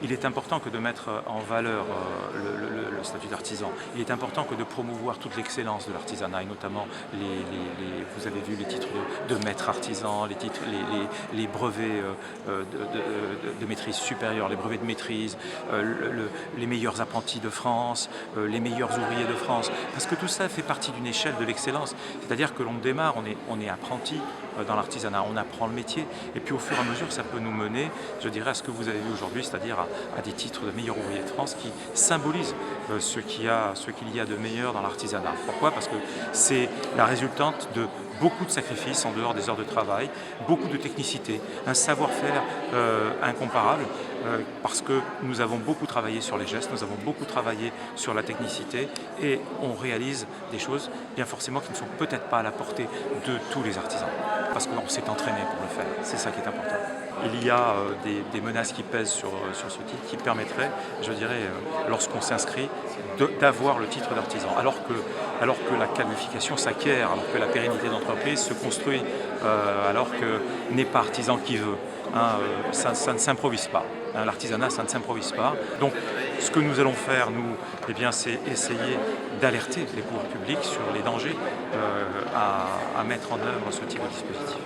Il est important que de mettre en valeur le statut d'artisan. Il est important que de promouvoir toute l'excellence de l'artisanat et notamment vous avez vu les titres de maître artisan, les brevets de maîtrise supérieure, les brevets de maîtrise, les meilleurs apprentis de France, les meilleurs ouvriers de France. Parce que tout ça fait partie d'une échelle de l'excellence. C'est-à-dire que l'on démarre, on est apprenti dans l'artisanat, on apprend le métier et puis au fur et à mesure ça peut nous mener, je dirais, à ce que vous avez vu aujourd'hui, c'est-à-dire à des titres de meilleurs ouvriers de France qui symbolisent ce qu'il y a de meilleur dans l'artisanat. Pourquoi? Parce que c'est la résultante de beaucoup de sacrifices en dehors des heures de travail, beaucoup de technicité, un savoir-faire incomparable, parce que nous avons beaucoup travaillé sur les gestes, nous avons beaucoup travaillé sur la technicité et on réalise des choses bien forcément qui ne sont peut-être pas à la portée de tous les artisans, parce qu'on s'est entraîné pour le faire, c'est ça qui est important. Il y a des menaces qui pèsent sur ce titre qui permettraient, je dirais, lorsqu'on s'inscrit, d'avoir le titre d'artisan, alors que la qualification s'acquiert, alors que la pérennité d'entreprise se construit, alors que n'est pas artisan qui veut. Ça ne s'improvise pas. L'artisanat, ça ne s'improvise pas. Donc, ce que nous allons faire, nous, eh bien, c'est essayer d'alerter les pouvoirs publics sur les dangers à mettre en œuvre ce type de dispositif.